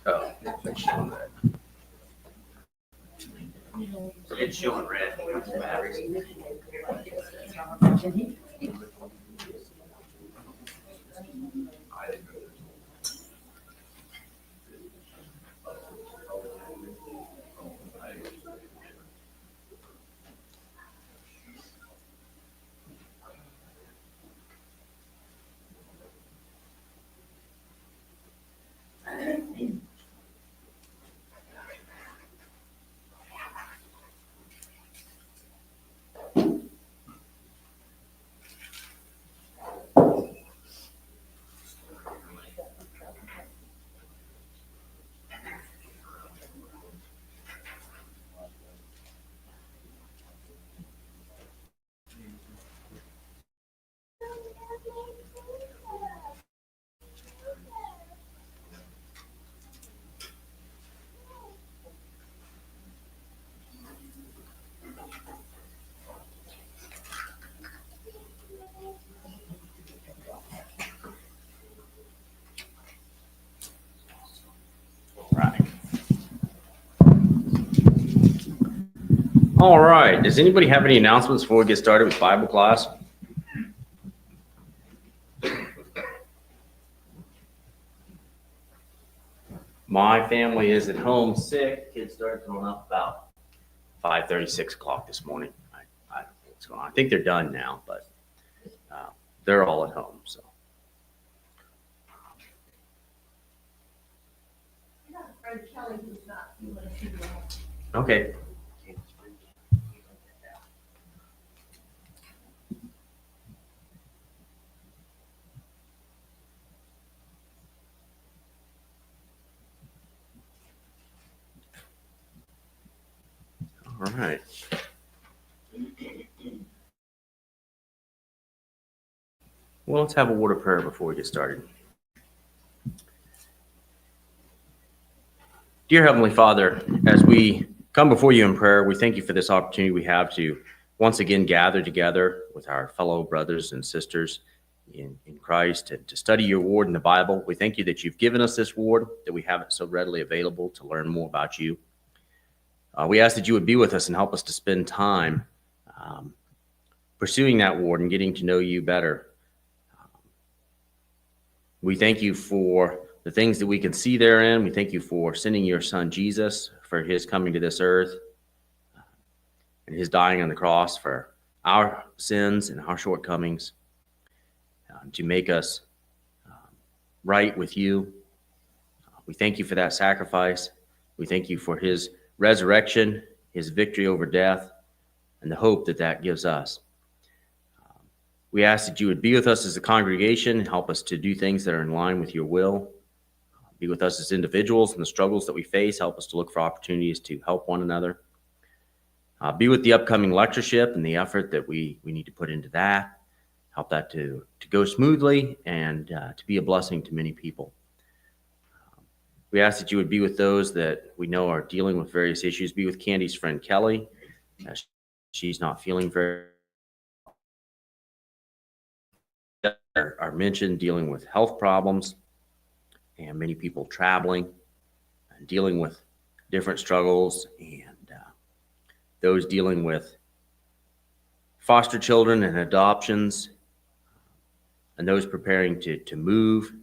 Oh, it's showing red. It's showing red. Batteries. Right. All right. Does anybody have any announcements before we get started with Bible class? My family is at home sick. Kids started coming up about 5:30, 6 o'clock this morning. I don't know what's going on. I think they're done now, but they're all at home. So. Okay. All right. Well, let's have a word of prayer before we get started. Dear Heavenly Father, as we come before you in prayer, we thank you for this opportunity we have to once again gather together with our fellow brothers and sisters in Christ and to study your word in the Bible. We thank you that you've given us this word, that we have it so readily available to learn more about you. We ask that you would be with us and help us to spend time pursuing that word and getting to know you better. We thank you for the things that we can see therein. We thank you for sending your son, Jesus, for his coming to this earth and his dying on the cross for our sins and our shortcomings to make us right with you. We thank you for that sacrifice. We thank you for his resurrection, his victory over death, and the hope that that gives us. We ask that you would be with us as a congregation and help us to do things that are in line with your will. Be with us as individuals in the struggles that we face. Help us to look for opportunities to help one another. Be with the upcoming lectureship and the effort that we need to put into that. Help that to go smoothly and to be a blessing to many people. We ask that you would be with those that we know are dealing with various issues. Be with Candy's friend Kelly. She's not feeling very are mentioned, dealing with health problems and many people traveling and dealing with different struggles, and those dealing with foster children and adoptions, and those preparing to move,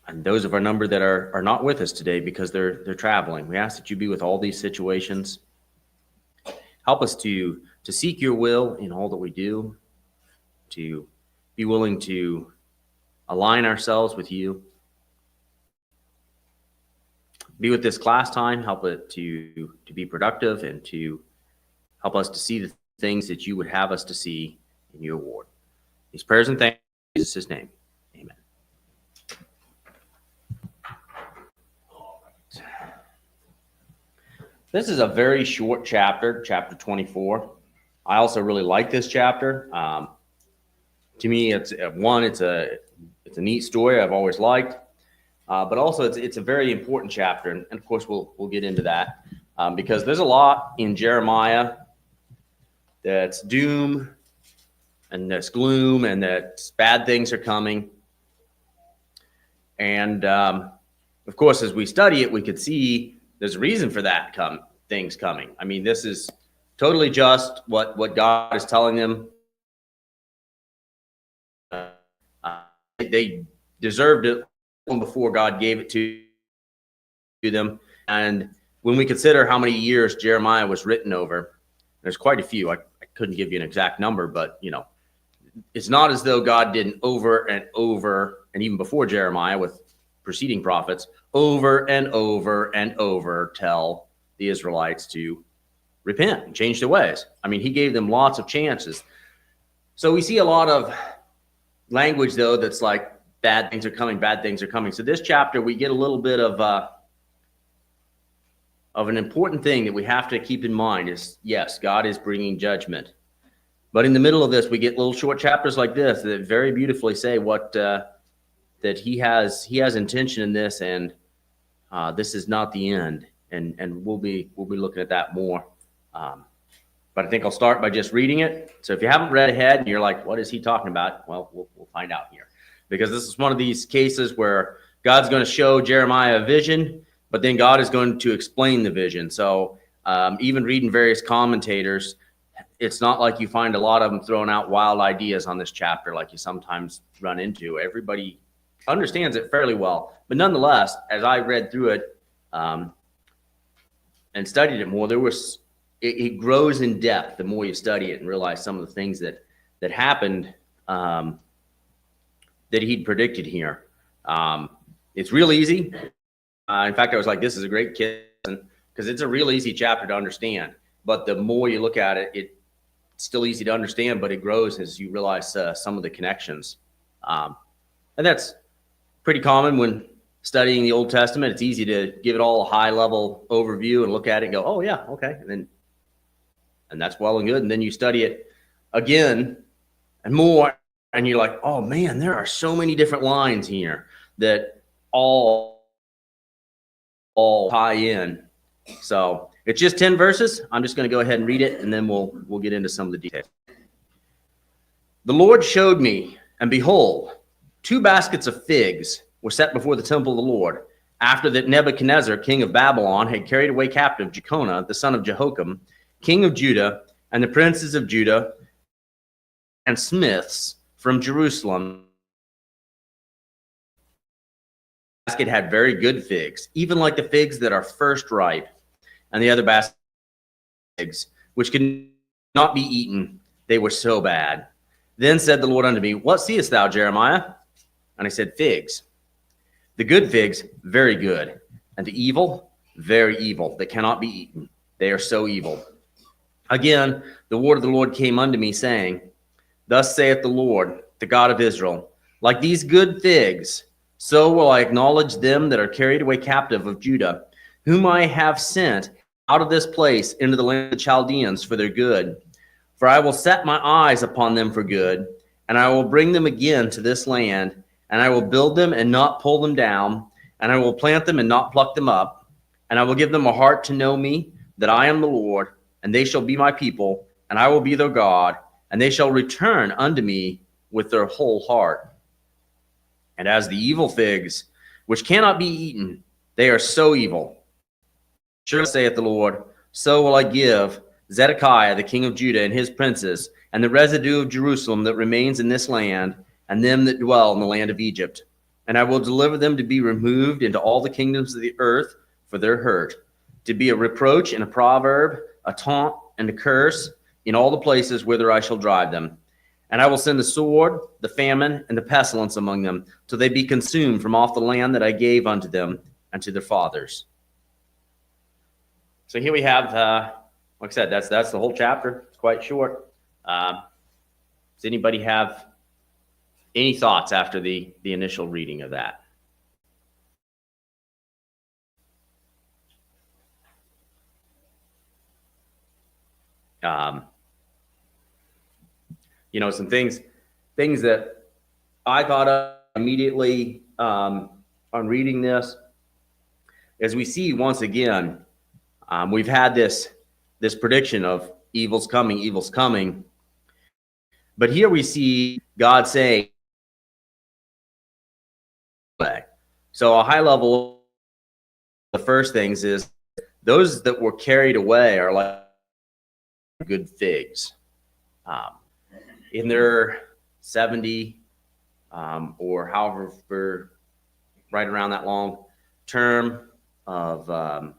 and those of our number that are not with us today because they're traveling. We ask that you be with all these situations. Help us to seek your will in all that we do, to be willing to align ourselves with you. Be with this class time, help it to be productive and to help us to see the things that you would have us to see in your word. These prayers and thanks in Jesus' name. Amen. This is a very short chapter, chapter 24. I also really like this chapter. To me, it's a neat story I've always liked, but also it's a very important chapter, and of course we'll get into that because there's a lot in Jeremiah that's doom and that's gloom and that bad things are coming, and of course as we study it, we could see there's a reason for that things coming. I mean, this is totally just what God is telling them. They deserved it before God gave it to them. And when we consider how many years Jeremiah was written over, there's quite a few. I couldn't give you an exact number, but it's not as though God didn't over and over, and even before Jeremiah with preceding prophets, over and over and over tell the Israelites to repent and change their ways. I mean, he gave them lots of chances. So we see a lot of language, though, that's like bad things are coming, bad things are coming. So this chapter, we get a little bit of an important thing that we have to keep in mind is, yes, God is bringing judgment. But in the middle of this, we get little short chapters like this that very beautifully say what that he has intention in this, and this is not the end. And we'll be looking at that more. But I think I'll start by just reading it. So if you haven't read ahead and you're like, what is he talking about? Well, we'll find out here. Because this is one of these cases where God's going to show Jeremiah a vision, but then God is going to explain the vision. So even reading various commentators, it's not like you find a lot of them throwing out wild ideas on this chapter like you sometimes run into. Everybody understands it fairly well. But nonetheless, as I read through it and studied it more, it grows in depth the more you study it and realize some of the things that happened that he'd predicted here. It's real easy. In fact, I was like, this is a great kid because it's a real easy chapter to understand. But the more you look at it, it's still easy to understand, but it grows as you realize some of the connections. And that's pretty common when studying the Old Testament. It's easy to give it all a high-level overview and look at it and go, oh, yeah, okay. And that's well and good. And then you study it again and more, and you're like, oh, man, there are so many different lines here that all tie in. So it's just 10 verses. I'm just going to go ahead and read it, and then we'll get into some of the details. The Lord showed me, and behold, 2 baskets of figs were set before the temple of the Lord, after that Nebuchadnezzar, king of Babylon, had carried away captive Jeconiah, the son of Jehoiakim, king of Judah, and the princes of Judah, and smiths from Jerusalem. The basket had very good figs, even like the figs that are first ripe, and the other basket figs, which could not be eaten, they were so bad. Then said the Lord unto me, what seest thou, Jeremiah? And I said, figs. The good figs, very good, and the evil, very evil, that cannot be eaten. They are so evil. Again, the word of the Lord came unto me, saying, thus saith the Lord, the God of Israel, like these good figs, so will I acknowledge them that are carried away captive of Judah, whom I have sent out of this place into the land of the Chaldeans for their good. For I will set my eyes upon them for good, and I will bring them again to this land, and I will build them and not pull them down, and I will plant them and not pluck them up, and I will give them a heart to know me, that I am the Lord, and they shall be my people, and I will be their God, and they shall return unto me with their whole heart. And as the evil figs, which cannot be eaten, they are so evil. Surely saith the Lord, so will I give Zedekiah, the king of Judah, and his princes, and the residue of Jerusalem that remains in this land, and them that dwell in the land of Egypt. And I will deliver them to be removed into all the kingdoms of the earth for their hurt, to be a reproach and a proverb, a taunt and a curse, in all the places whither I shall drive them. And I will send the sword, the famine, and the pestilence among them, till they be consumed from off the land that I gave unto them and to their fathers. So here we have a like I said, that's the whole chapter. It's quite short. Does anybody have any thoughts after the initial reading of that? Some things that I thought of immediately on reading this, as we see once again, we've had this prediction of evil's coming, but here we see God saying, so a high level, the first things is those that were carried away are like good figs. In their 70 or however, right around that long term of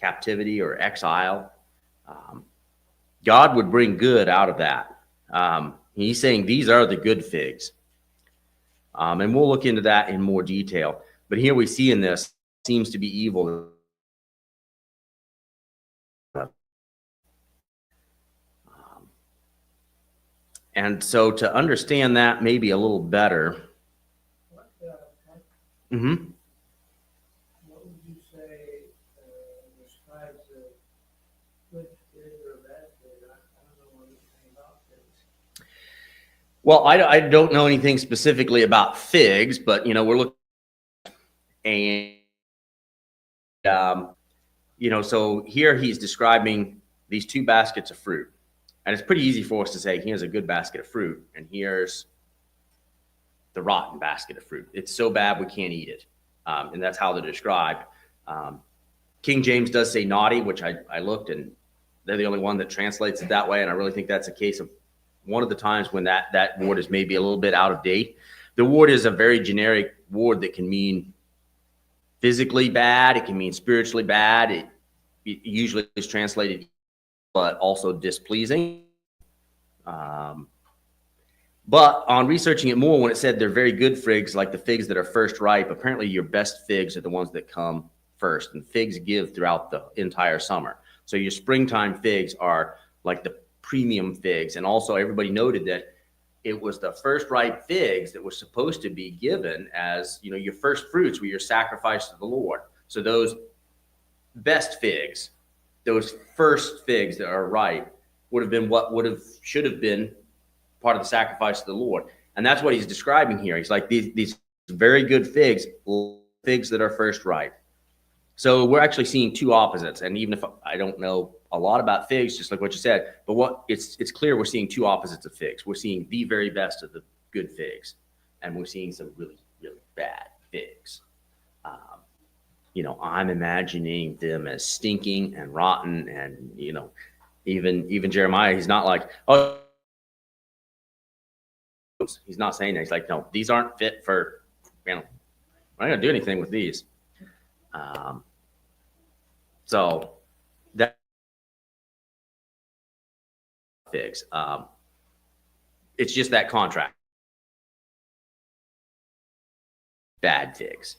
captivity or exile, God would bring good out of that. He's saying these are the good figs. And we'll look into that in more detail. But here we see in this seems to be evil. And so to understand that maybe a little better. Mm-hmm. What would you say describes a good fig or a bad fig? I don't know anything about figs. Well, I don't know anything specifically about figs, but we're looking, and so here he's describing these two baskets of fruit, and it's pretty easy for us to say here's a good basket of fruit, and here's the rotten basket of fruit. It's so bad we can't eat it, and that's how they're described. King James does say naughty, which I looked, and they're the only one that translates it that way, and I really think that's a case of one of the times when that word is maybe a little bit out of date. The word is a very generic word that can mean physically bad, it can mean spiritually bad. It usually is translated, but also displeasing. But on researching it more, when it said they're very good figs, like the figs that are first ripe, apparently your best figs are the ones that come first, and figs give throughout the entire summer. So your springtime figs are like the premium figs. And also everybody noted that it was the first ripe figs that were supposed to be given as, your first fruits were your sacrifice to the Lord. So those best figs, those first figs that are ripe, would have been what should have been part of the sacrifice to the Lord. And that's what he's describing here. He's like these very good figs that are first ripe. So we're actually seeing two opposites. And even if I don't know a lot about figs, just like what you said, but it's clear we're seeing two opposites of figs. We're seeing the very best of the good figs, and we're seeing some really, really bad figs. I'm imagining them as stinking and rotten, and even Jeremiah, he's not like, oh, he's not saying that. He's like, no, these aren't fit for, we're not gonna do anything with these. So that figs. It's just that contract. Bad figs.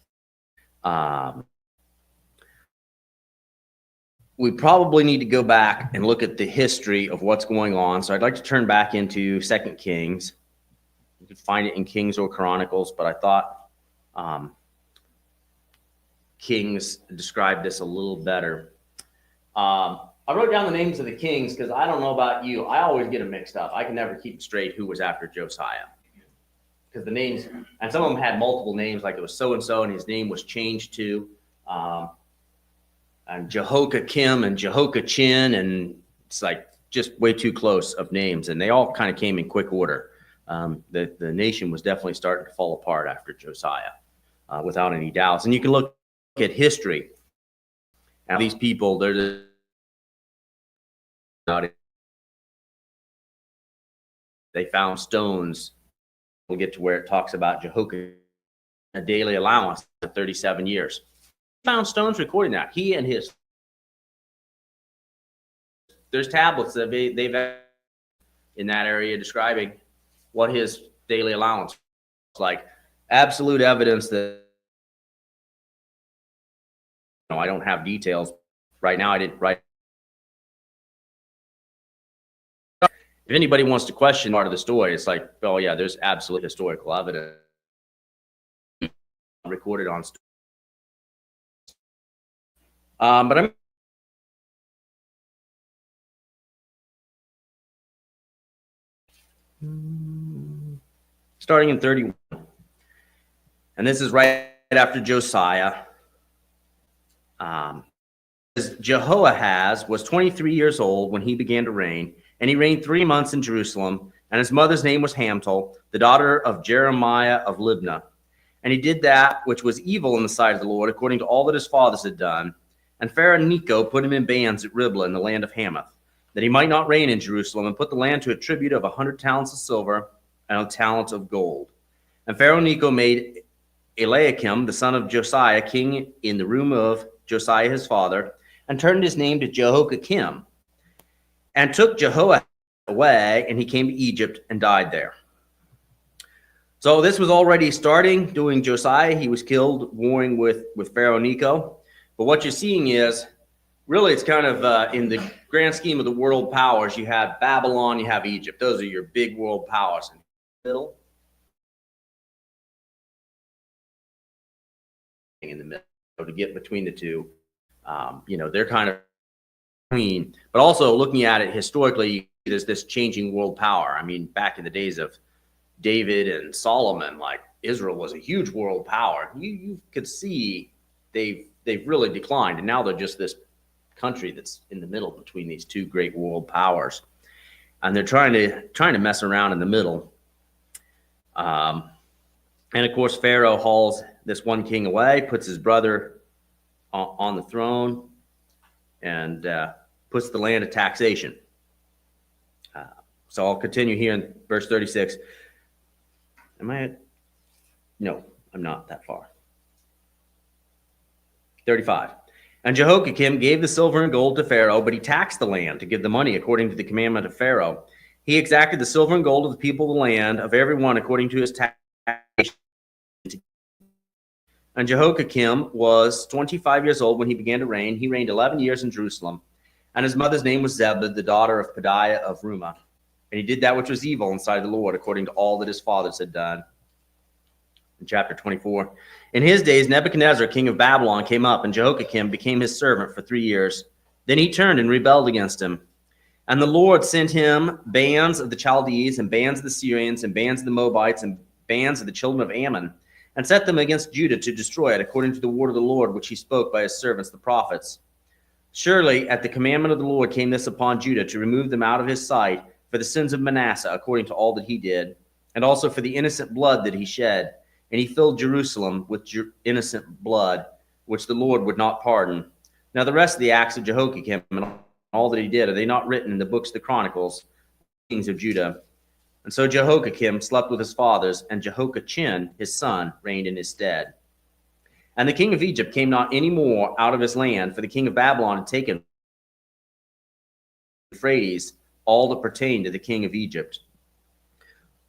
We probably need to go back and look at the history of what's going on. So I'd like to turn back into 2 Kings. You could find it in Kings or Chronicles, but I thought Kings described this a little better. I wrote down the names of the kings because I don't know about you. I always get them mixed up. I can never keep straight who was after Josiah, because the names, and some of them had multiple names, like it was so-and-so, and his name was changed to and Jehoiakim and Jehoiachin, and it's like just way too close of names, and they all kind of came in quick order. The nation was definitely starting to fall apart after Josiah, without any doubts. And you can look at history. Now these people, they found stones. We'll get to where it talks about Jehoiakim, a daily allowance for 37 years. Found stones recording that. He and there's tablets that they've in that area describing what his daily allowance was like. Absolute evidence that, I don't have details right now. I didn't write if anybody wants to question part of the story, it's like, oh yeah, there's absolute historical evidence recorded on. But I'm starting in 31, and this is right after Josiah. Jehoahaz was 23 years old when he began to reign, and he reigned 3 months in Jerusalem. And his mother's name was Hamtal, the daughter of Jeremiah of Libnah. And he did that which was evil in the sight of the Lord, according to all that his fathers had done. And Pharaoh Necho put him in bands at Riblah in the land of Hamath, that he might not reign in Jerusalem, and put the land to a tribute of 100 talents of silver and a talent of gold. And Pharaoh Necho made Eliakim, the son of Josiah, king in the room of Josiah his father, and turned his name to Jehoiakim, and took Jehoahaz away, and he came to Egypt and died there. So this was already starting during Josiah. He was killed warring with Pharaoh Necho. But what you're seeing is, really, it's kind of in the grand scheme of the world powers, you have Babylon, you have Egypt. Those are your big world powers. In the middle, to get between the two, they're kind of between. But also looking at it historically, there's this changing world power. I mean, back in the days of David and Solomon, like Israel was a huge world power. You could see they've really declined, and now they're just this country that's in the middle between these two great world powers, and they're trying to mess around in the middle. And of course, Pharaoh hauls this one king away, puts his brother on the throne, and puts the land to taxation. So I'll continue here in verse 36. Am I at? No, I'm not that far. 35. And Jehoiakim gave the silver and gold to Pharaoh, but he taxed the land to give the money according to the commandment of Pharaoh. He exacted the silver and gold of the people of the land, of every one according to his taxation. And Jehoiakim was 25 years old when he began to reign. He reigned 11 years in Jerusalem. And his mother's name was Zebud, the daughter of Pedaiah of Rumah. And he did that which was evil in the sight of the Lord, according to all that his fathers had done. In chapter 24, in his days, Nebuchadnezzar, king of Babylon, came up, and Jehoiakim became his servant for 3 years. Then he turned and rebelled against him. And the Lord sent him bands of the Chaldees, and bands of the Syrians, and bands of the Moabites, and bands of the children of Ammon, and set them against Judah to destroy it, according to the word of the Lord, which he spoke by his servants the prophets. Surely at the commandment of the Lord came this upon Judah, to remove them out of his sight, for the sins of Manasseh, according to all that he did, and also for the innocent blood that he shed. And he filled Jerusalem with innocent blood, which the Lord would not pardon. Now the rest of the acts of Jehoiakim and all that he did, are they not written in the books of the Chronicles, kings of Judah? And so Jehoiakim slept with his fathers, and Jehoiachin, his son, reigned in his stead. And the king of Egypt came not any more out of his land, for the king of Babylon had taken Euphrates, all that pertained to the king of Egypt.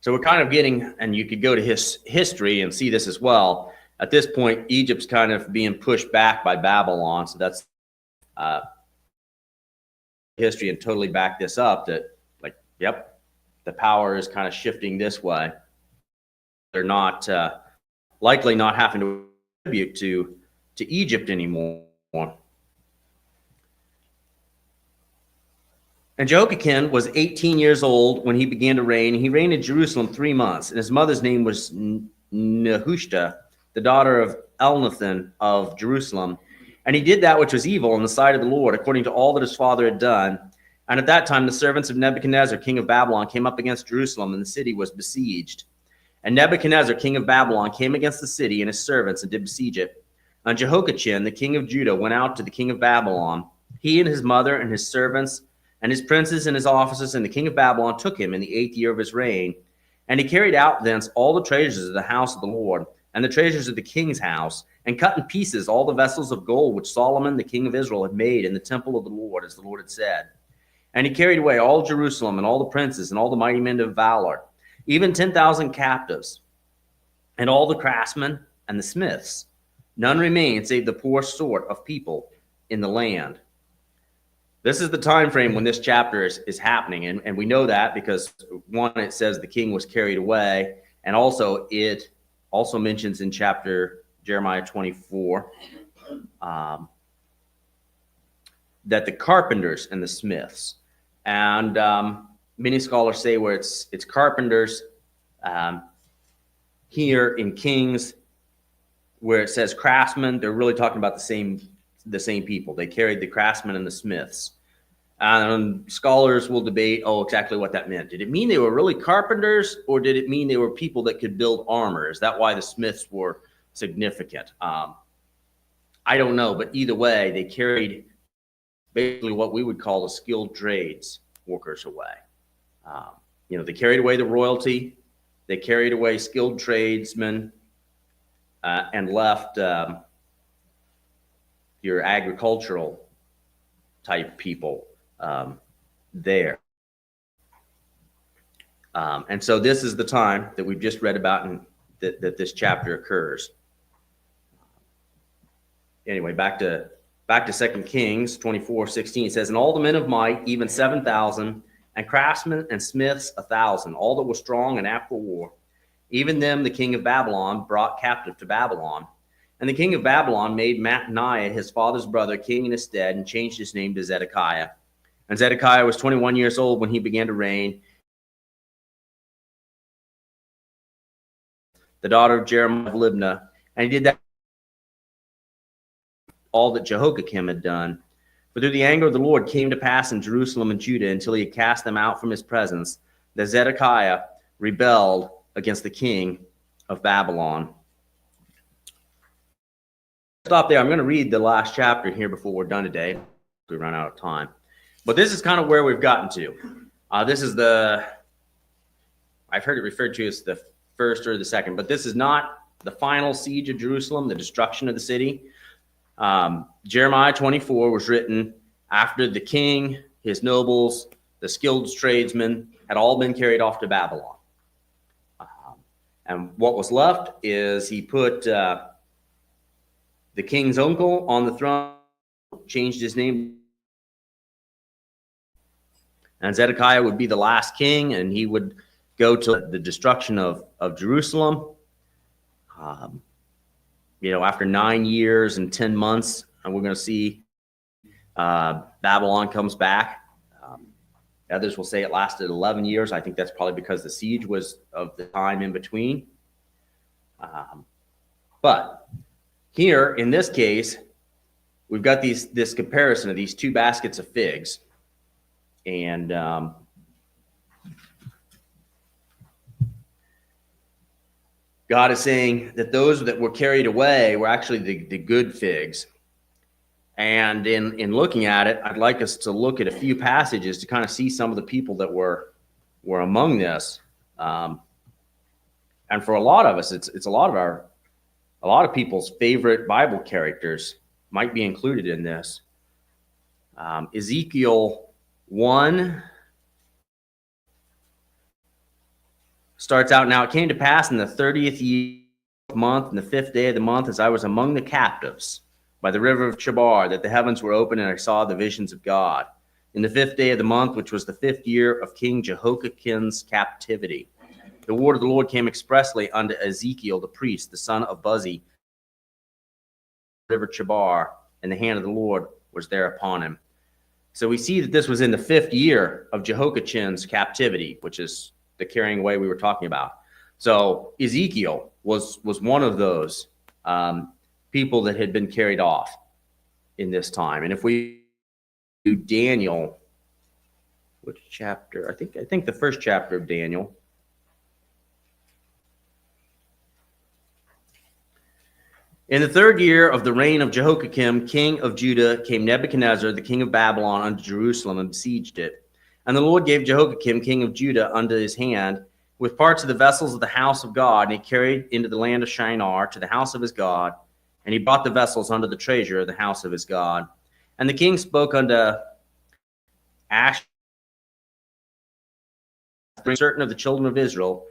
So we're kind of getting, and you could go to his history and see this as well. At this point, Egypt's kind of being pushed back by Babylon. So that's history, and totally back this up that, like, yep, the power is kind of shifting this way. They're not likely not having to contribute to Egypt anymore. And Jehoiakim was 18 years old when he began to reign. He reigned in Jerusalem 3 months, and his mother's name was Nehushta, the daughter of Elnathan of Jerusalem. And he did that which was evil in the sight of the Lord, according to all that his father had done. And at that time the servants of Nebuchadnezzar, king of Babylon, came up against Jerusalem, and the city was besieged. And Nebuchadnezzar, king of Babylon, came against the city and his servants, and did besiege it. And Jehoiachin, the king of Judah, went out to the king of Babylon. He and his mother and his servants and his princes and his officers, and the king of Babylon took him in the 8th year of his reign. And he carried out thence all the treasures of the house of the Lord, and the treasures of the king's house, and cut in pieces all the vessels of gold which Solomon the king of Israel had made in the temple of the Lord, as the Lord had said. And he carried away all Jerusalem, and all the princes, and all the mighty men of valor, even 10,000 captives, and all the craftsmen and the smiths. None remained save the poor sort of people in the land. This is the time frame when this chapter is happening, and we know that because one, it says the king was carried away, and also it also mentions in chapter Jeremiah 24 that the carpenters and the smiths, and many scholars say where it's carpenters here in Kings, where it says craftsmen, they're really talking about the same people. They carried the craftsmen and the smiths. And scholars will debate, exactly what that meant. Did it mean they were really carpenters, or did it mean they were people that could build armor? Is that why the smiths were significant? I don't know, but either way, they carried basically what we would call the skilled trades workers away. They carried away the royalty, they carried away skilled tradesmen, and left your agricultural type people there. And so this is the time that we've just read about and that this chapter occurs. Anyway, back to 2 Kings 24:16. It says, and all the men of might, even 7,000, and craftsmen and smiths 1,000, all that were strong and apt for war. Even them the king of Babylon brought captive to Babylon. And the king of Babylon made Mattaniah, his father's brother, king in his stead, and changed his name to Zedekiah. And Zedekiah was 21 years old when he began to reign. The daughter of Jeremiah of Libnah. And he did that all that Jehoiakim had done. For through the anger of the Lord came to pass in Jerusalem and Judah until he had cast them out from his presence, that Zedekiah rebelled against the king of Babylon. Stop there. I'm going to read the last chapter here before we're done today. We run out of time. But this is kind of where we've gotten to. This is I've heard it referred to as the first or the second, but this is not the final siege of Jerusalem, the destruction of the city. Jeremiah 24 was written after the king, his nobles, the skilled tradesmen had all been carried off to Babylon. And what was left is he put the king's uncle on the throne, changed his name. And Zedekiah would be the last king, and he would go to the destruction of Jerusalem. After 9 years and 10 months, and we're going to see Babylon comes back. Others will say it lasted 11 years. I think that's probably because the siege was of the time in between. But here, in this case, we've got this comparison of these two baskets of figs. And God is saying that those that were carried away were actually the good figs. And in looking at it, I'd like us to look at a few passages to kind of see some of the people that were among this. And for a lot of us, it's a lot of people's favorite Bible characters might be included in this. Ezekiel 1 starts out, now it came to pass in the 30th year month, and the 5th day of the month, as I was among the captives by the river of Chebar, that the heavens were open, and I saw the visions of God. In the 5th day of the month, which was the 5th year of King Jehoiakim's captivity, the word of the Lord came expressly unto Ezekiel the priest, the son of Buzi, river Chebar, and the hand of the Lord was there upon him. So we see that this was in the 5th year of Jehoiakim's captivity, which is the carrying away we were talking about. So Ezekiel was one of those people that had been carried off in this time. And if we do Daniel, which chapter? I think the first chapter of Daniel. In the 3rd year of the reign of Jehoiakim, king of Judah, came Nebuchadnezzar, the king of Babylon, unto Jerusalem and besieged it. And the Lord gave Jehoiakim, king of Judah, unto his hand, with parts of the vessels of the house of God, and he carried into the land of Shinar to the house of his God, and he brought the vessels unto the treasure of the house of his God. And the king spoke unto Ash, certain of the children of Israel,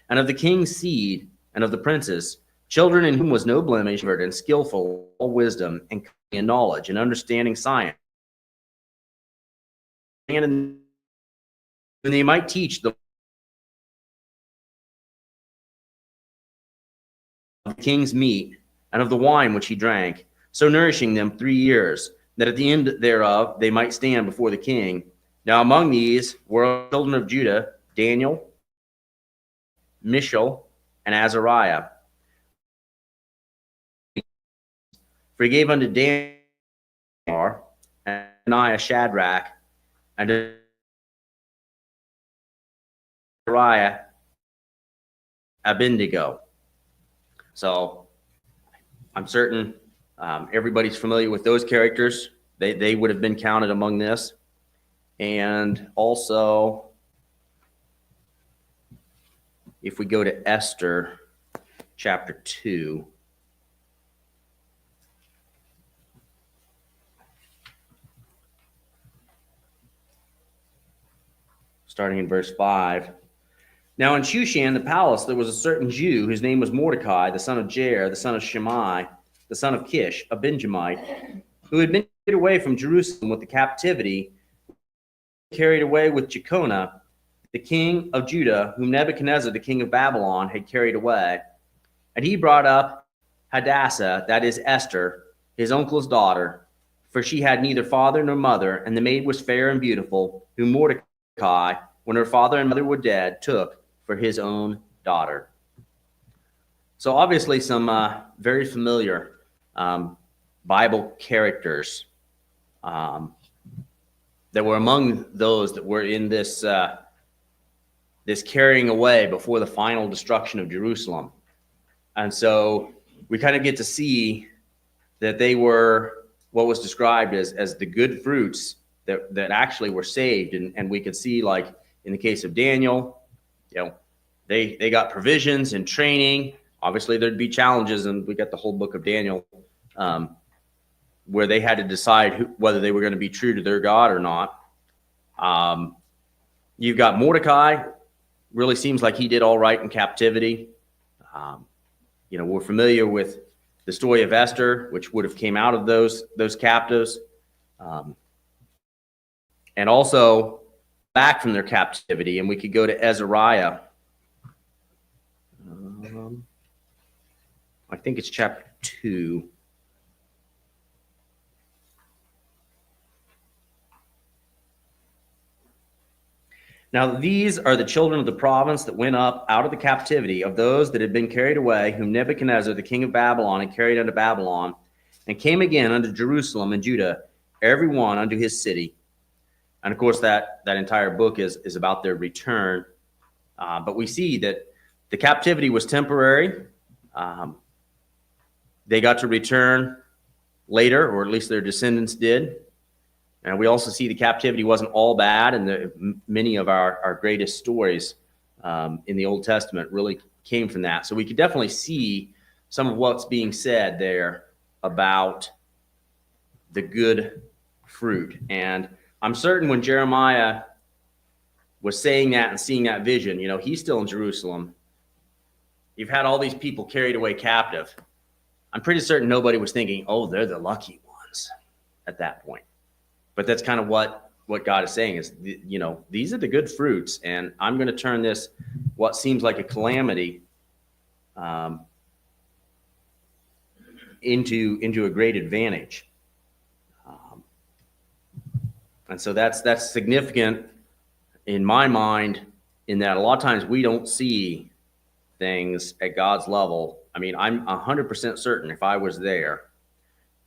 and of the king's seed, and of the princes, children in whom was no blemish, and skillful, all wisdom, and knowledge, and understanding science. and they might teach the king's meat and of the wine which he drank, so nourishing them 3 years, that at the end thereof they might stand before the king. Now among these were children of Judah, Daniel, Mishael, and Azariah. For he gave unto Daniel and Ananiah Shadrach, and Azariah Abednego. So I'm certain everybody's familiar with those characters. They would have been counted among this. And also, if we go to Esther chapter 2, starting in verse 5. Now in Shushan the palace there was a certain Jew whose name was Mordecai, the son of Jair, the son of Shimei, the son of Kish, a Benjamite, who had been carried away from Jerusalem with the captivity, carried away with Jeconiah, the king of Judah, whom Nebuchadnezzar, the king of Babylon, had carried away. And he brought up Hadassah, that is Esther, his uncle's daughter, for she had neither father nor mother, and the maid was fair and beautiful, whom Mordecai, when her father and mother were dead, took for his own daughter. So obviously some very familiar Bible characters that were among those that were in this this carrying away before the final destruction of Jerusalem. And so we kind of get to see that they were what was described as the good fruits that actually were saved. And we could see, like in the case of Daniel, they got provisions and training. Obviously there'd be challenges, and we got the whole book of Daniel where they had to decide whether they were going to be true to their God or not. You've got Mordecai. Really seems like he did all right in captivity. We're familiar with the story of Esther, which would have came out of those captives, and also back from their captivity. And we could go to Azariah. I think it's chapter 2. Now these are the children of the province that went up out of the captivity of those that had been carried away, whom Nebuchadnezzar, the king of Babylon, had carried unto Babylon, and came again unto Jerusalem and Judah, every one unto his city. And of course, that entire book is about their return. But we see that the captivity was temporary. They got to return later, or at least their descendants did. And we also see the captivity wasn't all bad, and many of our greatest stories in the Old Testament really came from that. So we could definitely see some of what's being said there about the good fruit. And I'm certain when Jeremiah was saying that and seeing that vision, he's still in Jerusalem. You've had all these people carried away captive. I'm pretty certain nobody was thinking, oh, they're the lucky ones at that point. But that's kind of what God is saying is, these are the good fruits, and I'm going to turn this, what seems like a calamity, into a great advantage. And so that's significant in my mind, in that a lot of times we don't see things at God's level. I mean, I'm 100% certain if I was there,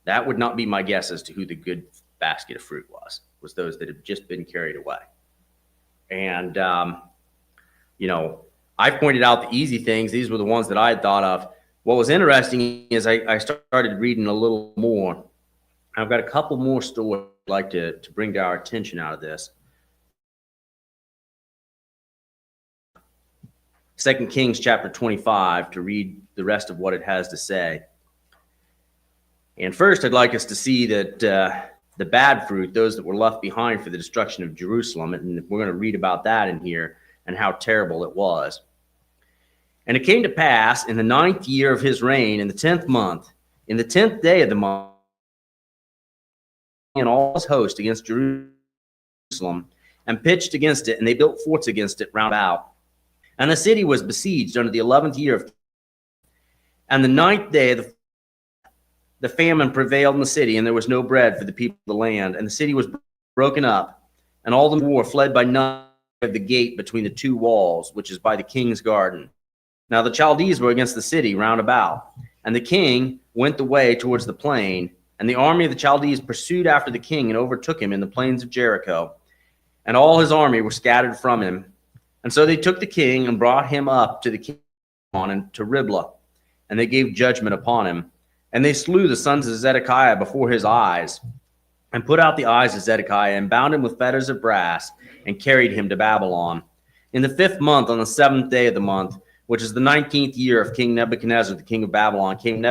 that would not be my guess as to who the good basket of fruit was those that have just been carried away. And, I pointed out the easy things. These were the ones that I had thought of. What was interesting is I started reading a little more. I've got a couple more stories I'd like to bring to our attention out of this. 2 Kings chapter 25 to read the rest of what it has to say. And first, I'd like us to see that the bad fruit, those that were left behind for the destruction of Jerusalem, and we're going to read about that in here and how terrible it was. And it came to pass in the 9th year of his reign, in the 10th month, in the 10th day of the month, and all his host against Jerusalem, and pitched against it, and they built forts against it round about. And the city was besieged under the 11th year of, and the 9th day the famine prevailed in the city, and there was no bread for the people of the land, and the city was broken up, and all the war fled by night of the gate between the two walls, which is by the king's garden. Now the Chaldees were against the city round about, and the king went the way towards the plain, and the army of the Chaldees pursued after the king and overtook him in the plains of Jericho, and all his army were scattered from him. And so they took the king and brought him up to the king and to Riblah, and they gave judgment upon him. And they slew the sons of Zedekiah before his eyes, and put out the eyes of Zedekiah, and bound him with fetters of brass, and carried him to Babylon. In the 5th month, on the 7th day of the month, which is the 19th year of King Nebuchadnezzar, the king of Babylon, came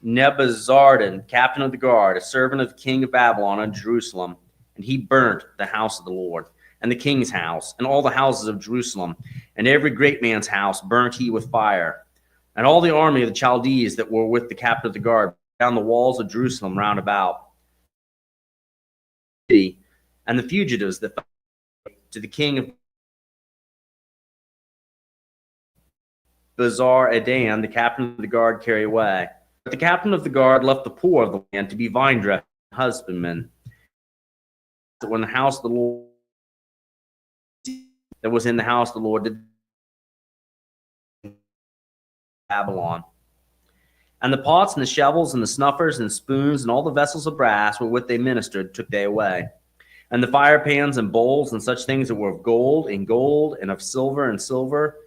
Nebuzaradan, captain of the guard, a servant of the king of Babylon, unto Jerusalem, and he burnt the house of the Lord, and the king's house, and all the houses of Jerusalem, and every great man's house burnt he with fire. And all the army of the Chaldees that were with the captain of the guard down the walls of Jerusalem round about. And the fugitives that fell to the king of Bazar-Adan, the captain of the guard, carry away. But the captain of the guard left the poor of the land to be vine dressers and husbandmen. That when the house of the Lord that was in the house of the Lord did Babylon. And the pots and the shovels and the snuffers and the spoons and all the vessels of brass wherewith they ministered took they away. And the fire pans and bowls and such things that were of gold, and of silver and silver,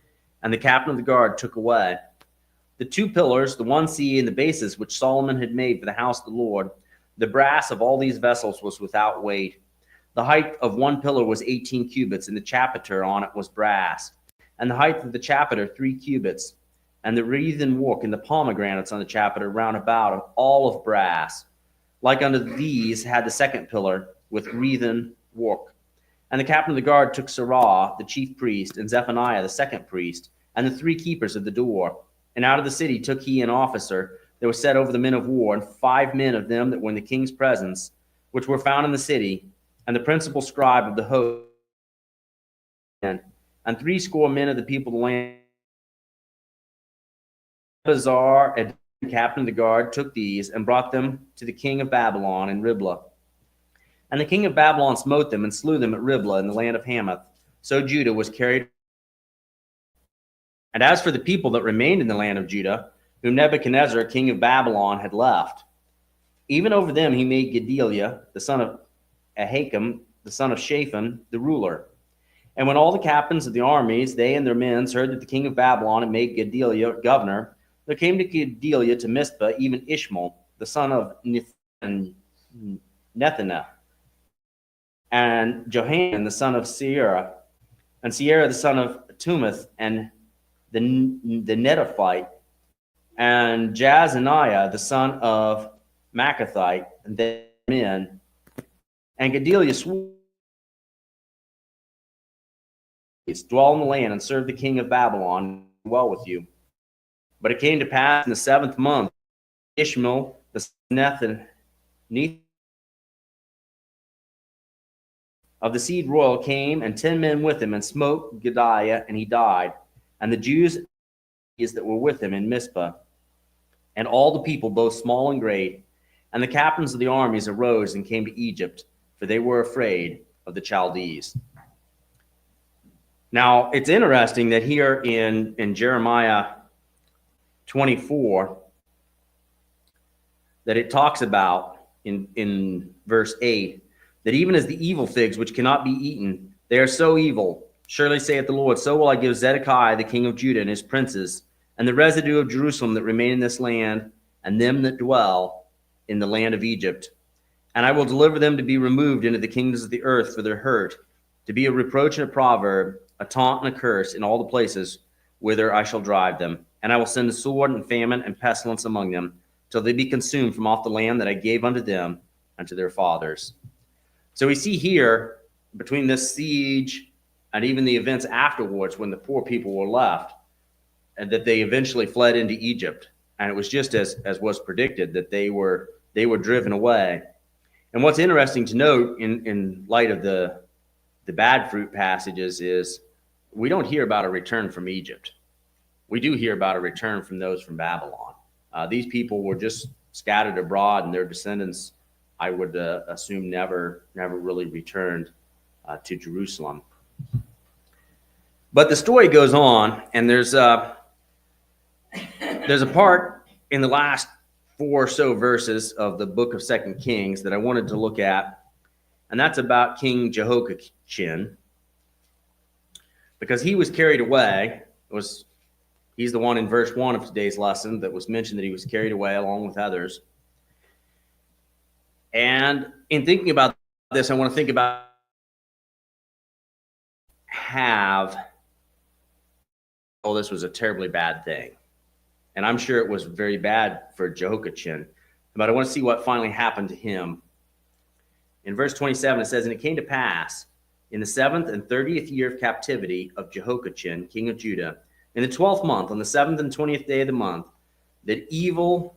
and the captain of the guard took away. The 2 pillars, the 1 sea and the bases which Solomon had made for the house of the Lord, the brass of all these vessels was without weight. The height of 1 pillar was 18 cubits, and the chapiter on it was brass. And the height of the chapiter 3 cubits. And the wreathen work and the pomegranates on the chapiter round about of all of brass. Like unto these had the 2nd pillar with wreathen work. And the captain of the guard took Sarah, the chief priest, and Zephaniah, the 2nd priest, and the 3 keepers of the door. And out of the city took he an officer that was set over the men of war, and 5 men of them that were in the king's presence, which were found in the city, and the principal scribe of the host, and 80 men of the people of the land. Bazar and the captain of the guard took these and brought them to the king of Babylon in Riblah. And the king of Babylon smote them and slew them at Riblah in the land of Hamath. So Judah was carried. And as for the people that remained in the land of Judah, whom Nebuchadnezzar, king of Babylon, had left, even over them he made Gedaliah, the son of Ahikam, the son of Shaphan, the ruler. And when all the captains of the armies, they and their men, heard that the king of Babylon had made Gedaliah governor, there came to Gedaliah to Mizpah even Ishmael, the son of Nethanah, and Johanan, the son of Sierra, and Sierra, the son of Tumith, and the Netophathite, and Jazaniah, the son of Maccathite, and their men. And Gedaliah swore to dwell in the land and serve the king of Babylon well with you. But it came to pass in the 7th month, Ishmael, the son of Nethanah, of the seed royal came, and 10 men with him, and smote Gedaliah, and he died. And the Jews that were with him in Mizpah, and all the people, both small and great, and the captains of the armies arose and came to Egypt, for they were afraid of the Chaldees. Now, it's interesting that here in Jeremiah 24, that it talks about in verse 8, that even as the evil figs which cannot be eaten, they are so evil. Surely saith the Lord, so will I give Zedekiah the king of Judah and his princes, and the residue of Jerusalem that remain in this land, and them that dwell in the land of Egypt. And I will deliver them to be removed into the kingdoms of the earth for their hurt, to be a reproach and a proverb, a taunt and a curse in all the places whither I shall drive them. And I will send a sword and famine and pestilence among them, till they be consumed from off the land that I gave unto them and to their fathers. So we see here, between this siege and even the events afterwards, when the poor people were left, and that they eventually fled into Egypt. And it was just as was predicted, that they were driven away. And what's interesting to note in light of the the bad fruit passages is we don't hear about a return from Egypt. We do hear about a return from those from Babylon. These people were just scattered abroad, and their descendants, I would assume, never really returned to Jerusalem. But the story goes on, and there's a part in the last 4 or so verses of the book of 2 Kings that I wanted to look at, and that's about King Jehoiachin, because he was carried away. He's the one in verse 1 of today's lesson that was mentioned that he was carried away along with others. And in thinking about this, I want to think about this was a terribly bad thing. And I'm sure it was very bad for Jehoiachin. But I want to see what finally happened to him. In verse 27, it says, "And it came to pass in the 7th and 30th year of captivity of Jehoiachin, king of Judah, in the 12th month, on the 7th and 20th day of the month, that evil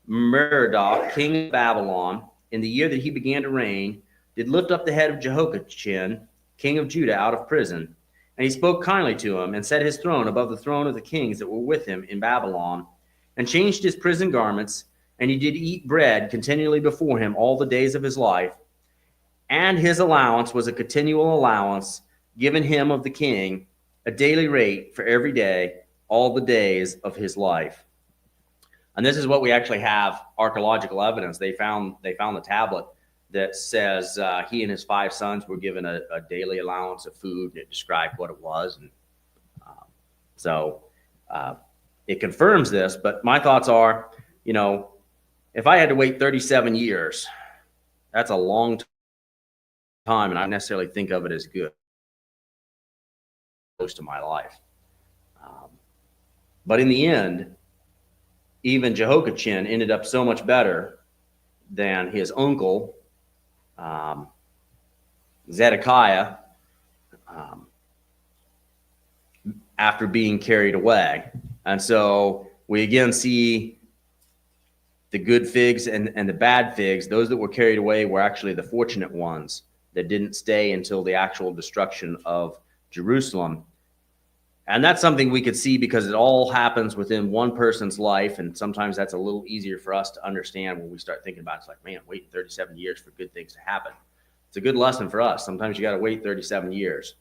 Merodach, king of Babylon, in the year that he began to reign, did lift up the head of Jehoiachin, king of Judah, out of prison. And he spoke kindly to him, and set his throne above the throne of the kings that were with him in Babylon, and changed his prison garments, and he did eat bread continually before him all the days of his life. And his allowance was a continual allowance given him of the king, a daily rate for every day, all the days of his life." And this is what we actually have archaeological evidence. They found the tablet that says he and his 5 sons were given a daily allowance of food, and it described what it was. And so it confirms this. But my thoughts are, if I had to wait 37 years, that's a long time, and I don't necessarily think of it as good most of my life. But in the end, even Jehoiachin ended up so much better than his uncle, Zedekiah, after being carried away. And so we again see the good figs and the bad figs. Those that were carried away were actually the fortunate ones that didn't stay until the actual destruction of Jerusalem. And that's something we could see because it all happens within one person's life. And sometimes that's a little easier for us to understand when we start thinking about it. It's like, man, waiting 37 years for good things to happen. It's a good lesson for us. Sometimes you got to wait 37 years.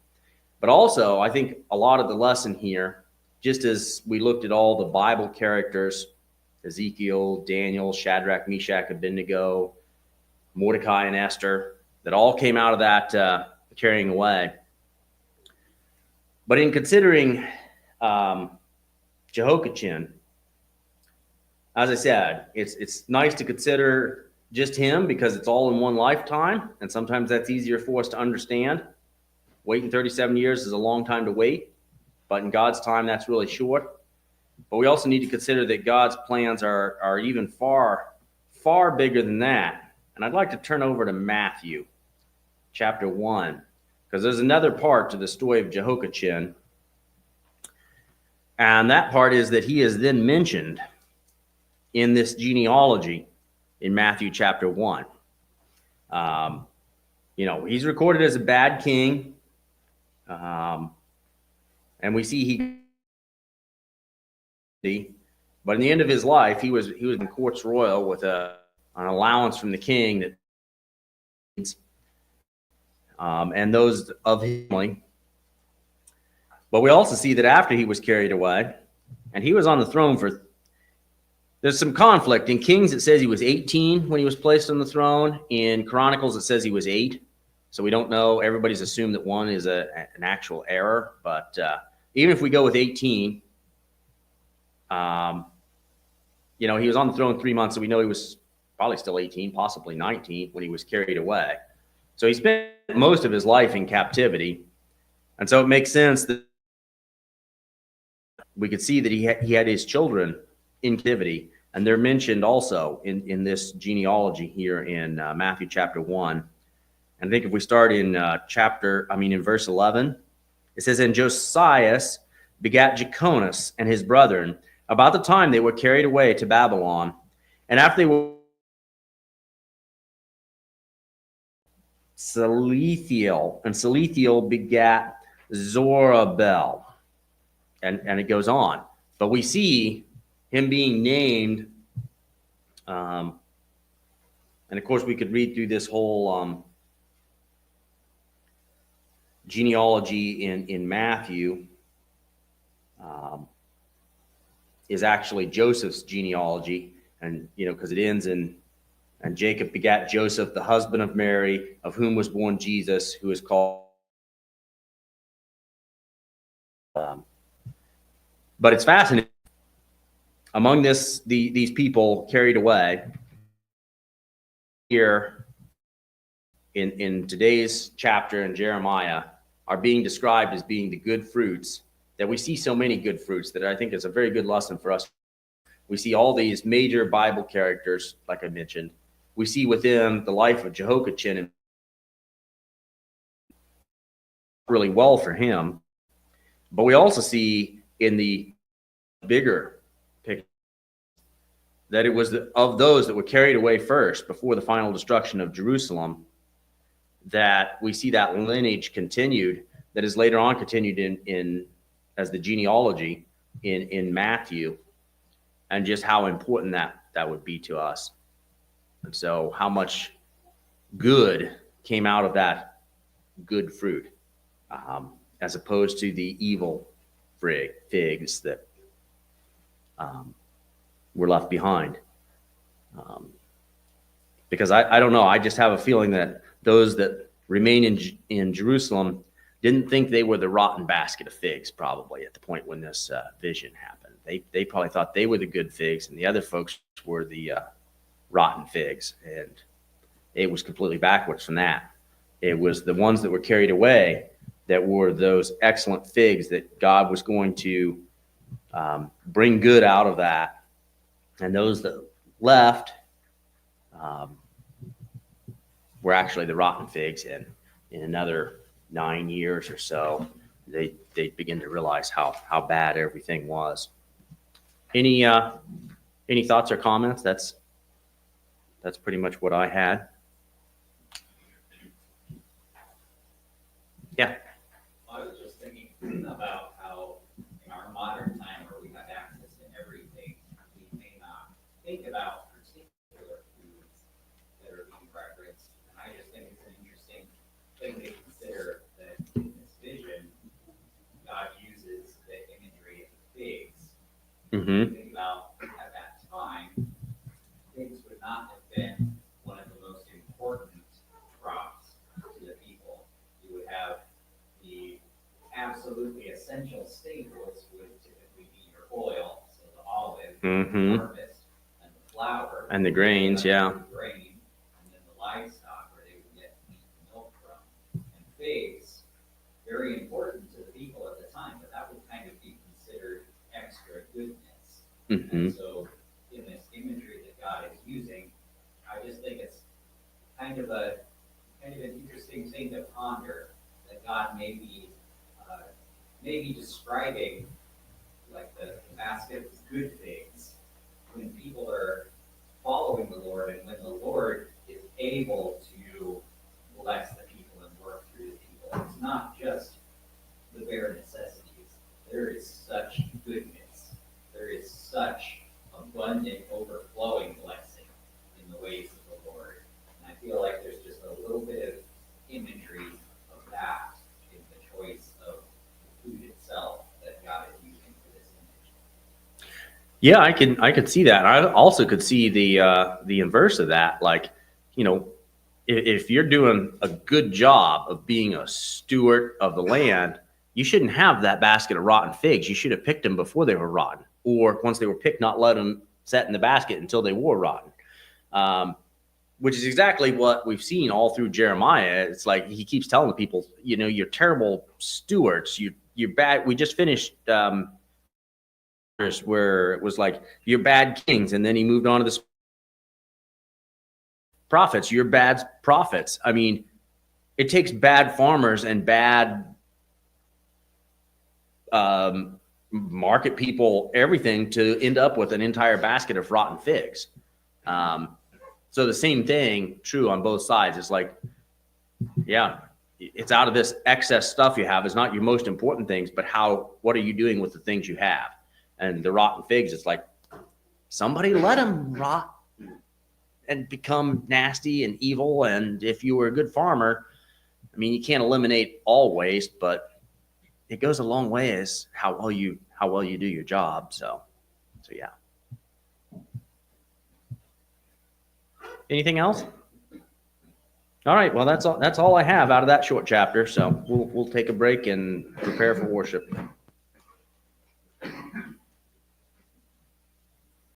But also, I think a lot of the lesson here, just as we looked at all the Bible characters, Ezekiel, Daniel, Shadrach, Meshach, Abednego, Mordecai, and Esther, that all came out of that carrying away. But in considering Jehoiachin, as I said, it's nice to consider just him because it's all in one lifetime, and sometimes that's easier for us to understand. Waiting 37 years is a long time to wait, but in God's time, that's really short. But we also need to consider that God's plans are even far, far bigger than that. And I'd like to turn over to Matthew chapter 1. Because there's another part to the story of Jehoiachin. And that part is that he is then mentioned in this genealogy in Matthew chapter 1. He's recorded as a bad king. And we see but in the end of his life, he was in courts royal with an allowance from the king that and those of his family. But we also see that after he was carried away, and he was on the throne there's some conflict. In Kings, it says he was 18 when he was placed on the throne. In Chronicles, it says he was 8. So we don't know. Everybody's assumed that one is an actual error. But even if we go with 18, he was on the throne 3 months, so we know he was probably still 18, possibly 19 when he was carried away. So he spent most of his life in captivity. And so it makes sense that we could see that he had his children in captivity. And they're mentioned also in this genealogy here in Matthew chapter 1. And I think if we start in verse 11, it says, "And Josias begat Jeconias and his brethren about the time they were carried away to Babylon. And after they were Salethiel, and Salethiel begat Zorobabel, and it goes on. But we see him being named, and of course we could read through this whole genealogy in Matthew. Is actually Joseph's genealogy, and because it ends in, and Jacob begat Joseph, the husband of Mary, of whom was born Jesus, who is called. But it's fascinating. Among these people carried away here in today's chapter in Jeremiah are being described as being the good fruits, that we see so many good fruits that I think is a very good lesson for us. We see all these major Bible characters, like I mentioned. We see within the life of Jehoiachin and really well for him. But we also see in the bigger picture that it was of those that were carried away first before the final destruction of Jerusalem, that we see that lineage continued, that is later on continued in as the genealogy in Matthew, and just how important that would be to us. And so how much good came out of that good fruit, as opposed to the evil figs that were left behind. Because I don't know, I just have a feeling that those that remain in Jerusalem didn't think they were the rotten basket of figs, probably at the point when this vision happened. They probably thought they were the good figs, and the other folks were the rotten figs. And it was completely backwards from that. It was the ones that were carried away that were those excellent figs that God was going to bring good out of that. And those that left were actually the rotten figs. And in another 9 years or so, they begin to realize how bad everything was. Any thoughts or comments? That's pretty much what I had. Yeah. I was just thinking about how in our modern time where we have access to everything, we may not think about particular foods that are being referenced. And I just think it's an interesting thing to consider that in this vision, God uses the imagery of the figs. Mm-hmm. Think about at that time, figs would not have been one of the most important crops to the people. You would have the absolutely essential staples would typically be your oil, so the olive, Mm-hmm. the harvest, and the flour. And the grains, yeah. The grain, and then the livestock where they would get meat and milk from. And figs, very important to the people at the time, but that would kind of be considered extra goodness. Mm-hmm. And so in this imagery that God is using, I just think it's kind of an interesting thing to ponder, that God may be describing like the basket of good things when people are following the Lord, and when the Lord is able to bless the people and work through the people. It's not just the bare necessities. There is such goodness. There is such abundant, overflowing blessing in the ways of the Lord. And I feel like there's just a little bit of imagery of that in the choice of the food itself that God is using for this image. Yeah, I could see that. I also could see the inverse of that. Like, if you're doing a good job of being a steward of the land, you shouldn't have that basket of rotten figs. You should have picked them before they were rotten, or once they were picked, not let them set in the basket until they were rotten. Which is exactly what we've seen all through Jeremiah. It's like he keeps telling the people, you're terrible stewards. You're bad. We just finished where it was like, you're bad kings, and then he moved on to the prophets. You're bad prophets. I mean, it takes bad farmers and bad market people, everything, to end up with an entire basket of rotten figs. So the same thing true on both sides. It's like yeah, it's out of this excess stuff you have is not your most important things, but what are you doing with the things you have? And the rotten figs, it's like, somebody let them rot and become nasty and evil. And if you were a good farmer, I mean, you can't eliminate all waste, but it goes a long way as how well you do your job. So yeah. Anything else? All right. Well, that's all I have out of that short chapter. So we'll take a break and prepare for worship.